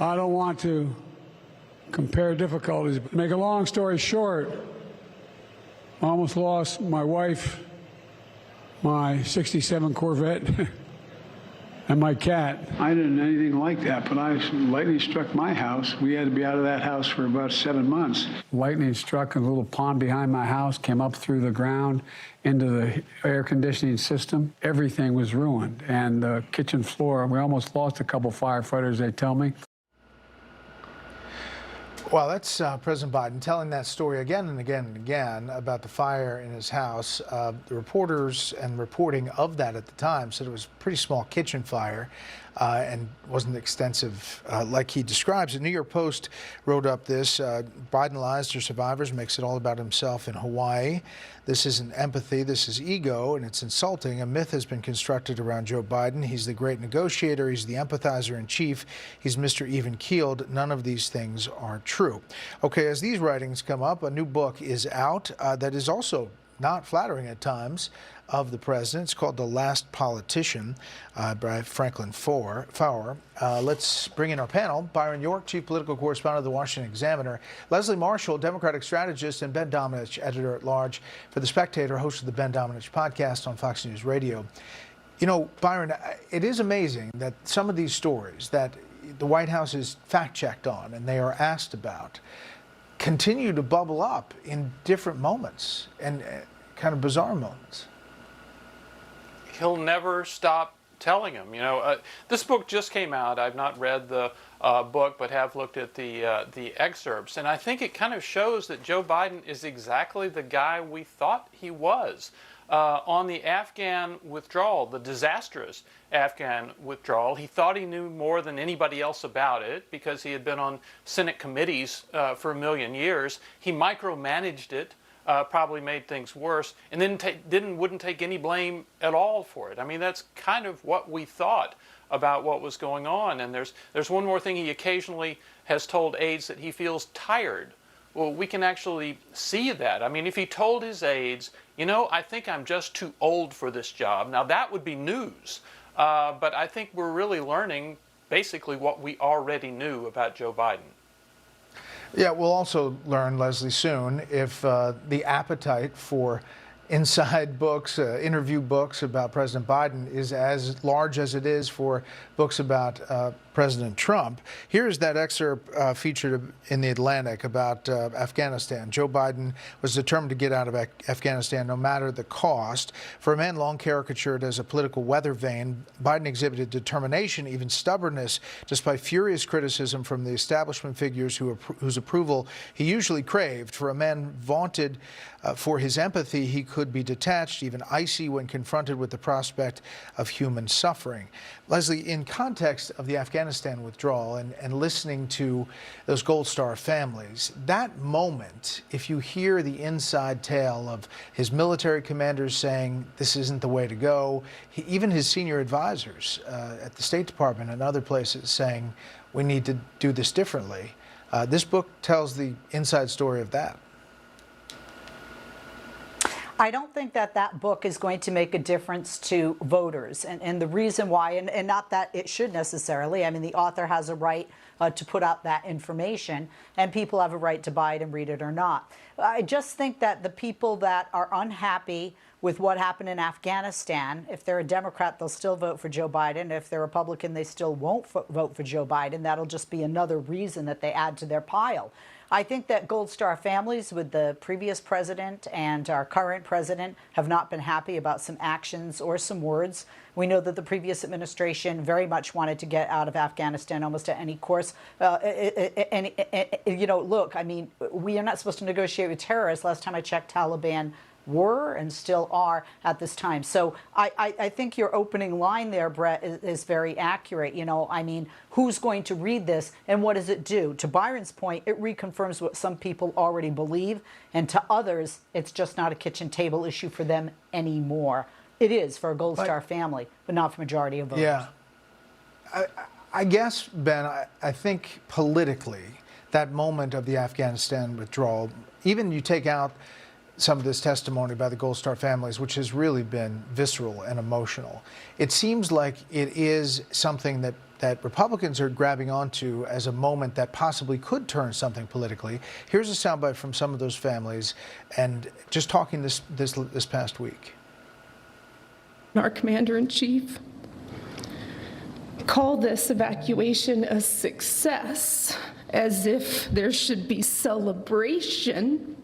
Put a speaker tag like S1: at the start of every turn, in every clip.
S1: I don't want to compare difficulties. But make a long story short, I almost lost my wife, my '67 Corvette, and my cat. I didn't anything like that, but lightning struck my house. We had to be out of that house for about 7 months. Lightning struck a little pond behind my house, came up through the ground into the air conditioning system. Everything was ruined, and the kitchen floor, we almost lost a couple firefighters, they tell me.
S2: Well, that's President Biden telling that story again and again and again about the fire in his house. The reporters and reporting of that at the time said it was a pretty small kitchen fire and wasn't extensive like he describes. The New York Post wrote up this. Biden lies to survivors, makes it all about himself in Hawaii. This isn't empathy, this is ego, and it's insulting. A myth has been constructed around Joe Biden. He's the great negotiator, he's the empathizer-in-chief, he's Mr. Even-Keeled. None of these things are true. Okay, as these writings come up, a new book is out that is also not flattering at times of the president. It's called The Last Politician by Franklin Foer. Let's bring in our panel. Byron York, chief political correspondent of the Washington Examiner. Leslie Marshall, Democratic strategist, and Ben Domenech, editor-at-large for The Spectator, host of the Ben Domenech podcast on Fox News Radio. You know, Byron, it is amazing that some of these stories that the White House is fact-checked on and they are asked about continue to bubble up in different moments and kind of bizarre moments.
S3: He'll never stop telling them. You know, this book just came out. I've not read the book, but have looked at the excerpts, and I think it kind of shows that Joe Biden is exactly the guy we thought he was. On the Afghan withdrawal, the disastrous Afghan withdrawal, he thought he knew more than anybody else about it because he had been on Senate committees for a million years. He micromanaged it. Probably made things worse, and then wouldn't take any blame at all for it. I mean, that's kind of what we thought about what was going on. And there's one more thing. He occasionally has told aides that he feels tired. Well, we can actually see that. I mean, if he told his aides, you know, I think I'm just too old for this job, now that would be news. But I think we're really learning basically what we already knew about Joe Biden.
S2: Yeah, we'll also learn, Leslie, soon if the appetite for inside books, interview books about President Biden is as large as it is for books about President Trump. Here's that excerpt featured in The Atlantic about Afghanistan. Joe Biden was determined to get out of Afghanistan no matter the cost. For a man long caricatured as a political weather vane, Biden exhibited determination, even stubbornness, despite furious criticism from the establishment figures whose approval he usually craved. For a man vaunted for his empathy, he could be detached, even icy, when confronted with the prospect of human suffering. Leslie, in context of the Afghanistan withdrawal and listening to those Gold Star families, that moment, if you hear the inside tale of his military commanders saying this isn't the way to go, even his senior advisors at the State Department and other places saying we need to do this differently, this book tells the inside story of that.
S4: I don't think that book is going to make a difference to voters. And the reason why, and not that it should necessarily, I mean, the author has a right to put out that information, and people have a right to buy it and read it or not. I just think that the people that are unhappy with what happened in Afghanistan, if they're a Democrat, they'll still vote for Joe Biden. If they're Republican, they still won't vote for Joe Biden. That'll just be another reason that they add to their pile. I think that Gold Star families with the previous president and our current president have not been happy about some actions or some words. We know that the previous administration very much wanted to get out of Afghanistan almost at any course. You know, look, I mean, we are not supposed to negotiate with terrorists. Last time I checked, Taliban were and still are at this time. So I think your opening line there, Brett, is very accurate. You know, I mean, who's going to read this and what does it do? To Byron's point, it reconfirms what some people already believe, and to others, it's just not a kitchen table issue for them anymore. It is for a Gold Star family, but not for majority of voters.
S2: Yeah. I guess, Ben, I think politically, that moment of the Afghanistan withdrawal, even you take out some of this testimony by the Gold Star families, which has really been visceral and emotional. It seems like it is something that that Republicans are grabbing onto as a moment that possibly could turn something politically. Here's a soundbite from some of those families, and just talking this past week.
S5: Our Commander-in-Chief called this evacuation a success, as if there should be celebration.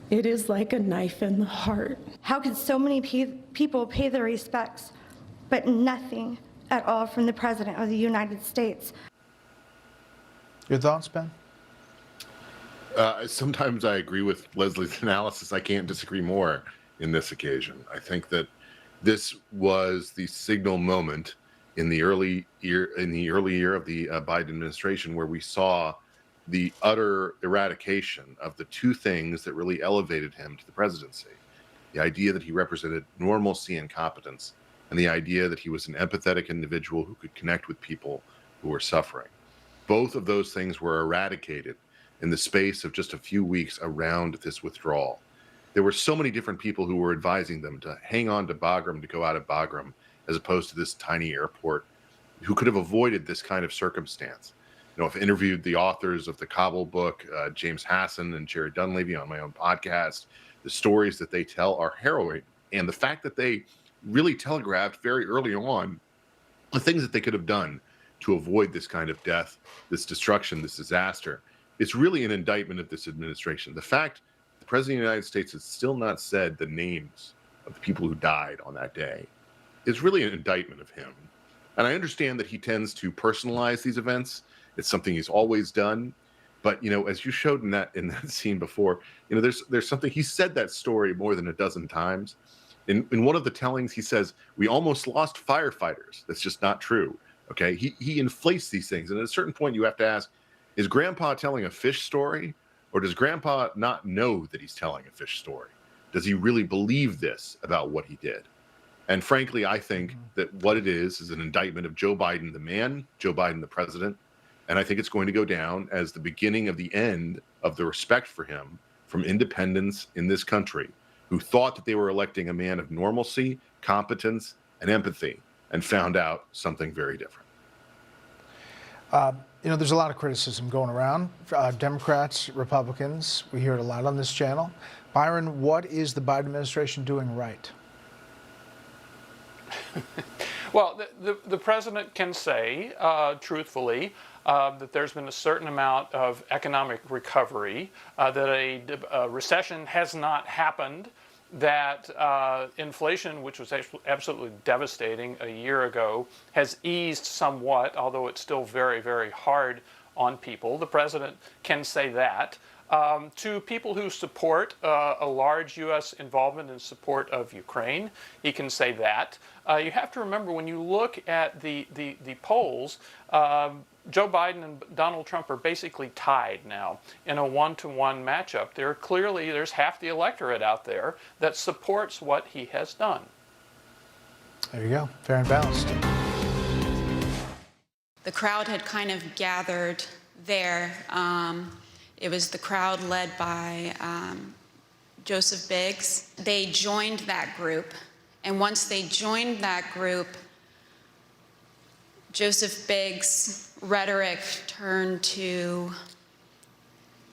S5: It is like a knife in the heart.
S6: How could so many people pay their respects, but nothing at all from the President of the United States?
S2: Your thoughts, Ben?
S7: Sometimes I agree with Leslie's analysis. I can't disagree more in this occasion. I think that this was the signal moment in the early year of the Biden administration, where we saw the utter eradication of the two things that really elevated him to the presidency: the idea that he represented normalcy and competence, and the idea that he was an empathetic individual who could connect with people who were suffering. Both of those things were eradicated in the space of just a few weeks around this withdrawal. There were so many different people who were advising them to hang on to Bagram, to go out of Bagram, as opposed to this tiny airport, who could have avoided this kind of circumstance. You know, I've interviewed the authors of the Kabul book, James Hassan and Jerry Dunleavy, on my own podcast. The stories that they tell are harrowing. And the fact that they really telegraphed very early on the things that they could have done to avoid this kind of death, this destruction, this disaster, it's really an indictment of this administration. The fact the President of the United States has still not said the names of the people who died on that day is really an indictment of him. And I understand that he tends to personalize these events. It's something he's always done. But, you know, as you showed in that scene before, you know, there's something, he said that story more than a dozen times. In one of the tellings, he says, "We almost lost firefighters." That's just not true. Okay. He inflates these things. And at a certain point, you have to ask, is Grandpa telling a fish story, or does Grandpa not know that he's telling a fish story? Does he really believe this about what he did? And frankly, I think that what it is an indictment of Joe Biden, the man, Joe Biden, the president. And I think it's going to go down as the beginning of the end of the respect for him from independents in this country, who thought that they were electing a man of normalcy, competence, and empathy, and found out something very different.
S2: You know, there's a lot of criticism going around. Democrats, Republicans, we hear it a lot on this channel. Byron, what is the Biden administration doing right?
S3: Well, the president can say, truthfully, that there's been a certain amount of economic recovery, that a recession has not happened, that inflation, which was absolutely devastating a year ago, has eased somewhat, although it's still very, very hard on people. The president can say that. To people who support a large U.S. involvement in support of Ukraine, he can say that. You have to remember, when you look at the polls, Joe Biden and Donald Trump are basically tied now in a one-to-one matchup. There's half the electorate out there that supports what he has done.
S2: There you go, fair and balanced.
S8: The crowd had kind of gathered there. It was the crowd led by Joseph Biggs. They joined that group, and once they joined that group, Joseph Biggs' rhetoric turned to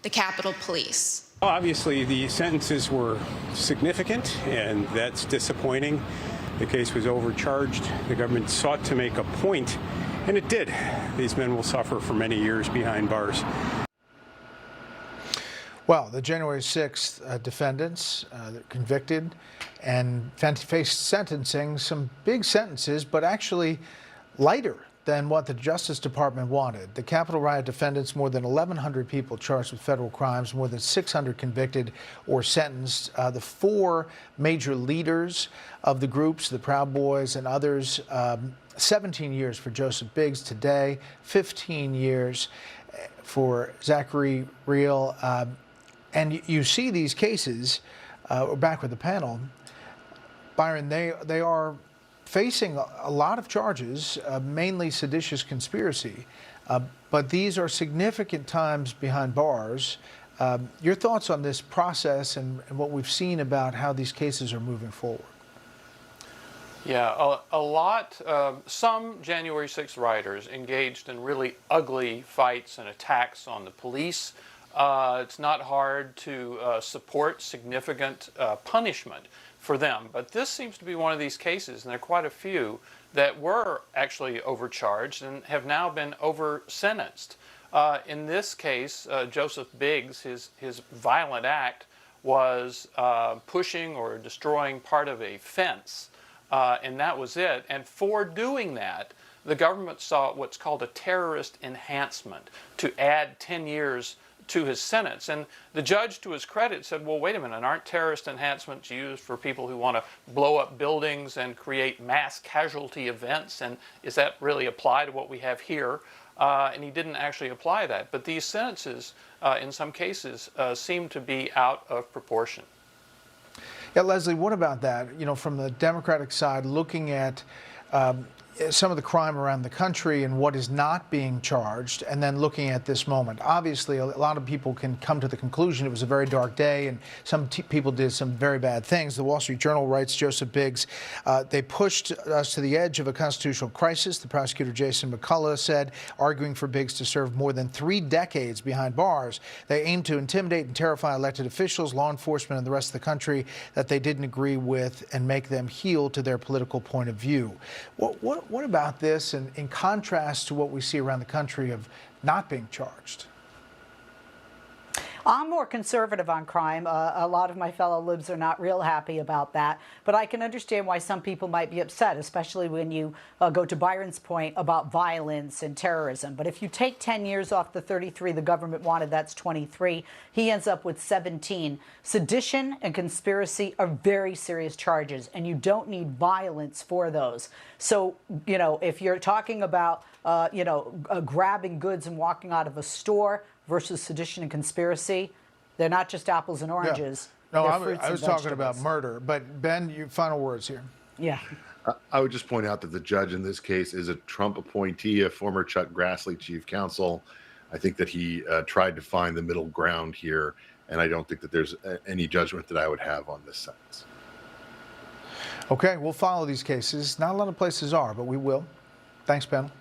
S8: the Capitol Police.
S9: Obviously, the sentences were significant, and that's disappointing. The case was overcharged. The government sought to make a point, and it did. These men will suffer for many years behind bars.
S2: Well, the January 6th defendants convicted and faced sentencing, some big sentences, but actually lighter than what the Justice Department wanted. The Capitol riot defendants, more than 1,100 people charged with federal crimes, more than 600 convicted or sentenced. The four major leaders of the groups, the Proud Boys and others, 17 years for Joseph Biggs today, 15 years for Zachary Real. And you see these cases, we're back with the panel, Byron, they are facing a lot of charges, mainly seditious conspiracy, but these are significant times behind bars. Your thoughts on this process and what we've seen about how these cases are moving forward?
S3: Yeah, a lot, some January 6th rioters engaged in really ugly fights and attacks on the police. It's not hard to support significant punishment for them, but this seems to be one of these cases, and there are quite a few that were actually overcharged and have now been over-sentenced. In this case, Joseph Biggs, his violent act was pushing or destroying part of a fence. And that was it. And for doing that, the government sought what's called a terrorist enhancement to add 10 years to his sentence. And the judge, to his credit, said, well, wait a minute, aren't terrorist enhancements used for people who want to blow up buildings and create mass casualty events? And does that really apply to what we have here? And he didn't actually apply that. But these sentences, in some cases, seem to be out of proportion.
S2: Yeah, Leslie, what about that? You know, from the Democratic side, looking at some of the crime around the country and what is not being charged, and then looking at this moment. Obviously, a lot of people can come to the conclusion it was a very dark day and some people did some very bad things. The Wall Street Journal writes, Joseph Biggs, they pushed us to the edge of a constitutional crisis, the prosecutor Jason McCullough said, arguing for Biggs to serve more than 3 decades behind bars. They aimed to intimidate and terrify elected officials, law enforcement, and the rest of the country that they didn't agree with and make them heel to their political point of view. What about this, and in contrast to what we see around the country of not being charged?
S4: I'm more conservative on crime. A lot of my fellow libs are not real happy about that. But I can understand why some people might be upset, especially when you go to Byron's point about violence and terrorism. But if you take 10 years off the 33 the government wanted, that's 23. He ends up with 17. Sedition and conspiracy are very serious charges, and you don't need violence for those. So, you know, if you're talking about, grabbing goods and walking out of a store versus sedition and conspiracy, they're not just apples and oranges.
S2: Yeah. No,
S4: They're fruits
S2: I was
S4: and
S2: talking about
S4: vegetables.
S2: murder. But Ben, your final words here.
S4: Yeah.
S7: I would just point out that the judge in this case is a Trump appointee, a former Chuck Grassley chief counsel. I think that he tried to find the middle ground here, and I don't think that there's any judgment that I would have on this sentence.
S2: Okay, we'll follow these cases. Not a lot of places are, but we will. Thanks, Ben.